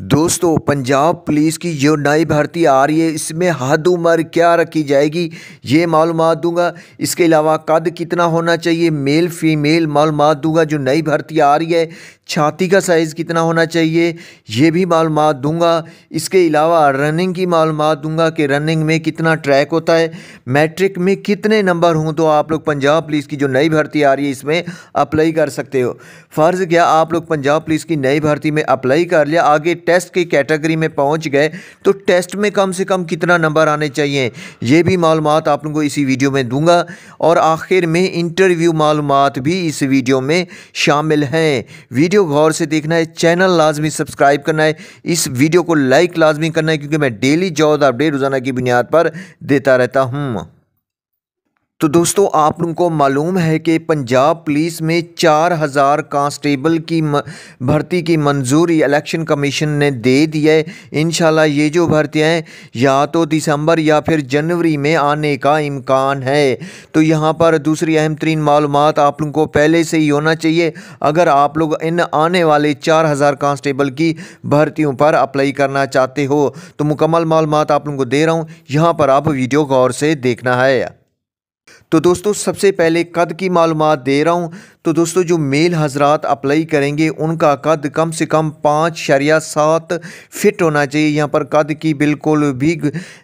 दोस्तों, पंजाब पुलिस की जो नई भर्ती आ रही है इसमें हद उम्र क्या रखी जाएगी ये मालूमात दूंगा। इसके अलावा कद कितना होना चाहिए, मेल फीमेल मालूमात दूंगा। जो नई भर्ती आ रही है छाती का साइज़ कितना होना चाहिए ये भी मालूमात दूंगा। इसके अलावा रनिंग की मालूमात दूंगा कि रनिंग में कितना ट्रैक होता है, मैट्रिक में कितने नंबर हों तो आप लोग पंजाब पुलिस की जो नई भर्ती आ रही है इसमें अप्लाई कर सकते हो। फ़र्ज़ क्या आप लोग पंजाब पुलिस की नई भर्ती में अप्लाई कर लिया, आगे टेस्ट की कैटेगरी में पहुंच गए तो टेस्ट में कम से कम कितना नंबर आने चाहिए ये भी मालूमात आप लोगों को इसी वीडियो में दूंगा। और आखिर में इंटरव्यू मालूमात भी इस वीडियो में शामिल हैं। वीडियो गौर से देखना है, चैनल लाजमी सब्सक्राइब करना है, इस वीडियो को लाइक लाजमी करना है क्योंकि मैं डेली जॉब अपडेट रोज़ाना की बुनियाद पर देता रहता हूँ। तो दोस्तों, आप लोगों को मालूम है कि पंजाब पुलिस में 4000 कांस्टेबल की भर्ती की मंजूरी इलेक्शन कमीशन ने दे दी है। इंशाल्लाह ये जो भर्तियाँ हैं या तो दिसंबर या फिर जनवरी में आने का इम्कान है। तो यहाँ पर दूसरी अहम तरीन मालूमात आप लोगों को पहले से ही होना चाहिए अगर आप लोग इन आने वाले 4000 कांस्टेबल की भर्तियों पर अप्लाई करना चाहते हो। तो मुकम्मल मालूमात आप लोगों को दे रहा हूँ, यहाँ पर आप वीडियो गौर से देखना है। तो दोस्तों, सबसे पहले कद की मालूमात दे रहा हूँ। तो दोस्तों, जो मेल हजरात अप्लाई करेंगे उनका कद कम से कम 5.7 फिट होना चाहिए। यहाँ पर कद की बिल्कुल भी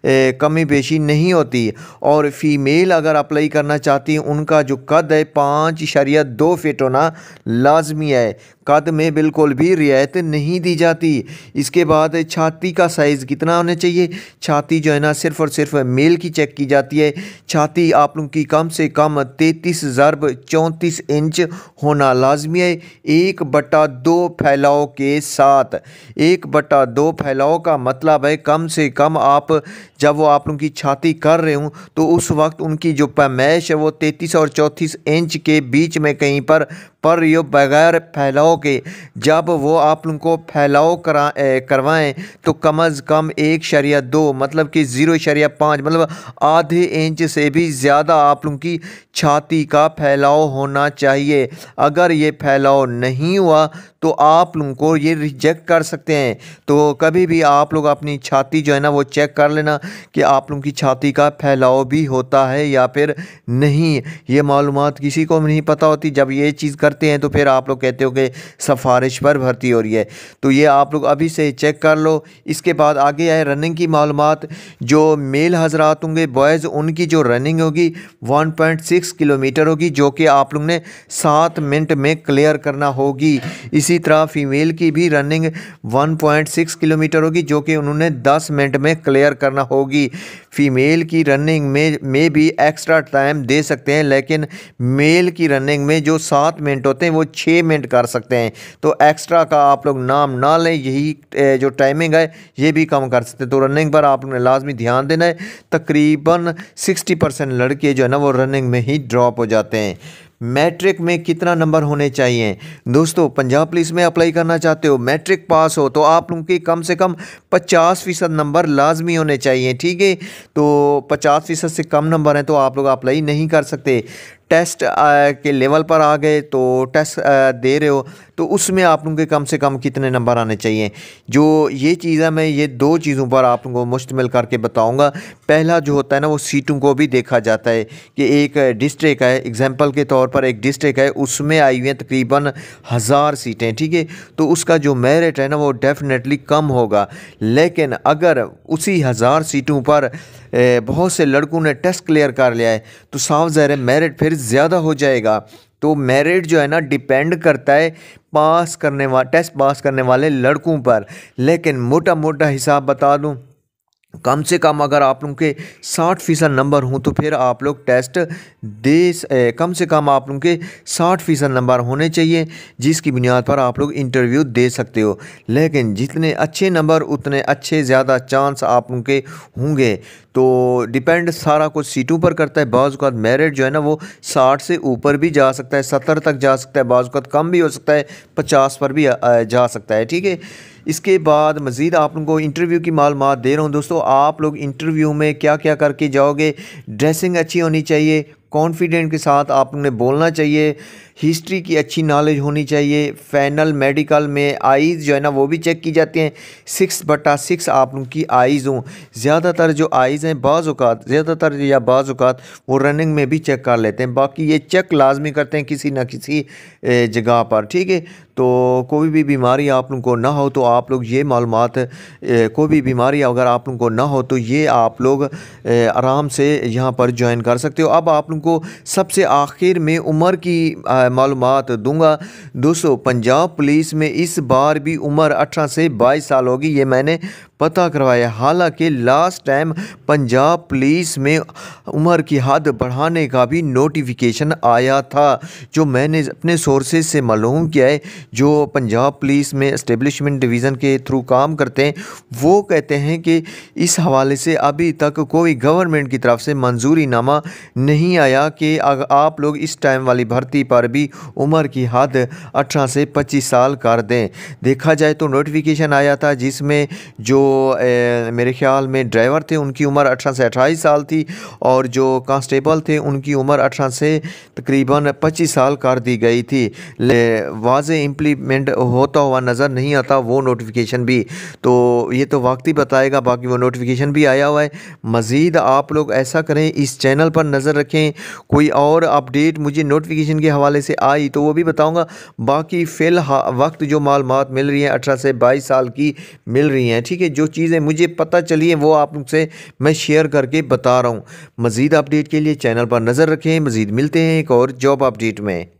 कमी बेशी नहीं होती। और फीमेल अगर अप्लाई करना चाहती हैं उनका जो कद है 5.2 फिट होना लाजमी है। कद में बिल्कुल भी रियायत नहीं दी जाती। इसके बाद छाती का साइज़ कितना होना चाहिए। छाती जो है ना सिर्फ़ और सिर्फ मेल की चेक की जाती है। छाती आप लोगों की कम से कम 33 × 34 इंच होना लाजमी है। 1/2 फैलाव के साथ। 1/2 फैलाव का मतलब है कम से कम आप जब वो आप लोगों की छाती कर रहे हूँ तो उस वक्त उनकी जो पैमाइश है वो 33 और 34 इंच के बीच में कहीं पर रही हो, बगैर फैलाव के। जब वो आप लोगों को फैलाव करवाएं तो कम अज़ कम 1.2 मतलब कि 0.5 मतलब आधे इंच से भी ज़्यादा आप लोगों की छाती का फैलाव होना चाहिए। अगर ये फैलाव नहीं हुआ तो आप लोगों को ये रिजेक्ट कर सकते हैं। तो कभी भी आप लोग अपनी छाती जो है ना वो चेक कर लेना कि आप लोगों की छाती का फैलाव भी होता है या फिर नहीं। ये मालूमात किसी को नहीं पता होती। जब ये चीज़ करते हैं तो फिर आप लोग कहते हो कि सिफारिश पर भर्ती हो रही है। तो ये आप लोग अभी से चेक कर लो। इसके बाद आगे आए रनिंग की मालूमात। जो मेल हजरात होंगे बॉयज़ उनकी जो रनिंग होगी 1.6 किलोमीटर होगी जो कि आप लोग ने 7 मिनट में क्लियर करना होगी। इसी तरह फीमेल की भी रनिंग 1.6 किलोमीटर होगी जो कि उन्होंने 10 मिनट में क्लियर करना होगी। फीमेल की रनिंग में भी एक्स्ट्रा टाइम दे सकते हैं, लेकिन मेल की रनिंग में जो 7 मिनट होते हैं वो 6 मिनट कर सकते हैं। तो एक्स्ट्रा का आप लोग नाम ना लें, यही जो टाइमिंग है ये भी कम कर सकते हैं। तो रनिंग पर आपने लाजमी ध्यान देना है। तकरीबन 60% लड़के जो है ना वो रनिंग में ही ड्रॉप हो जाते हैं। मैट्रिक में कितना नंबर होने चाहिए। दोस्तों, पंजाब पुलिस में अप्लाई करना चाहते हो, मैट्रिक पास हो तो आप लोगों के कम से कम 50% नंबर लाजमी होने चाहिए। ठीक है, तो 50% से कम नंबर हैं तो आप लोग अप्लाई नहीं कर सकते। टेस्ट के लेवल पर आ गए तो टेस्ट दे रहे हो तो उसमें आप लोगों के कम से कम कितने नंबर आने चाहिए। जो ये चीज़ है मैं ये 2 चीज़ों पर आप लोगों को मुश्तमिल करके बताऊंगा। पहला जो होता है ना वो सीटों को भी देखा जाता है कि एक डिस्ट्रिक्ट है, एग्जांपल के तौर पर एक डिस्ट्रिक्ट है उसमें आई हुई हैं तकरीबन 1000 सीटें। ठीक है, तो उसका जो मेरिट है ना वो डेफिनेटली कम होगा। लेकिन अगर उसी 1000 सीटों पर बहुत से लड़कों ने टेस्ट क्लियर कर लिया है तो साफ ज़ाहिर है मेरिट फिर ज़्यादा हो जाएगा। तो मेरिट जो है ना डिपेंड करता है टेस्ट पास करने वाले लड़कों पर। लेकिन मोटा मोटा हिसाब बता दूं, कम से कम अगर आप लोगों के 60% नंबर हों तो फिर आप लोग टेस्ट कम से कम आप लोगों के 60% नंबर होने चाहिए जिसकी बुनियाद पर आप लोग इंटरव्यू दे सकते हो। लेकिन जितने अच्छे नंबर उतने अच्छे ज़्यादा चांस आप लोगों के होंगे। तो डिपेंड सारा कुछ सीटों पर करता है। बाज़ औक़ात मेरिट जो है ना वो 60 से ऊपर भी जा सकता है, 70 तक जा सकता है, बाज़ औक़ात कम भी हो सकता है, 50 पर भी जा सकता है। ठीक है, इसके बाद मज़ीद आप लोगों को इंटरव्यू की मालूमात दे रहा हूँ। दोस्तों, आप लोग इंटरव्यू में क्या क्या करके जाओगे। ड्रेसिंग अच्छी होनी चाहिए, कॉन्फिडेंट के साथ आपने बोलना चाहिए। हिस्ट्री की अच्छी नॉलेज होनी चाहिए। फाइनल मेडिकल में आईज़ जो है ना वो भी चेक की जाती हैं। 6/6 आप उनकी आईज़ हों। ज़्यादातर जो आईज़ हैं बाज़ औक़ात ज़्यादातर या बाज़ औक़ात वो रनिंग में भी चेक कर लेते हैं। बाकी ये चेक लाजमी करते हैं किसी न किसी जगह पर, ठीक है। तो कोई भी बीमारी आप लोगों को ना हो तो आप लोग ये मालूमात कोई भी बीमारी अगर आप लोगों को ना हो तो ये आप लोग आराम से यहाँ पर ज्वाइन कर सकते हो। अब आप लोगों को सबसे आखिर में उम्र की मालूमात दूंगा। दोस्तों, पंजाब पुलिस में इस बार भी उम्र 18 से 22 साल होगी, ये मैंने पता करवाया। हालांकि लास्ट टाइम पंजाब पुलिस में उम्र की हद बढ़ाने का भी नोटिफिकेशन आया था, जो मैंने अपने सोर्सेज से मालूम किया है। जो पंजाब पुलिस में एस्टेब्लिशमेंट डिवीज़न के थ्रू काम करते हैं वो कहते हैं कि इस हवाले से अभी तक कोई गवर्नमेंट की तरफ से मंजूरीनामा नहीं आया कि आप लोग इस टाइम वाली भर्ती पर भी उम्र की हद 18 से 25 साल कर दें। देखा जाए तो नोटिफिकेशन आया था जिसमें जो मेरे ख्याल में ड्राइवर थे उनकी उम्र 18 से 28 साल थी, और जो कांस्टेबल थे उनकी उम्र 18 से तकरीबन 25 साल कर दी गई थी। वाज़े इम्प्लीमेंट होता हुआ नज़र नहीं आता वो नोटिफिकेशन भी, तो ये तो वक्त ही बताएगा। बाकी वो नोटिफिकेशन भी आया हुआ है। मज़ीद आप लोग ऐसा करें, इस चैनल पर नज़र रखें, कोई और अपडेट मुझे नोटिफिकेशन के हवाले से आई तो वो भी बताऊँगा। बाकी फ़िलहाल वक्त जो मालूमात मिल रही हैं 18 से 22 साल की मिल रही हैं, ठीक है। जो चीज़ें मुझे पता चली हैं वो आप लोग से मैं शेयर करके बता रहा हूँ। मज़ीद अपडेट के लिए चैनल पर नज़र रखें। मज़ीद मिलते हैं एक और जॉब अपडेट में।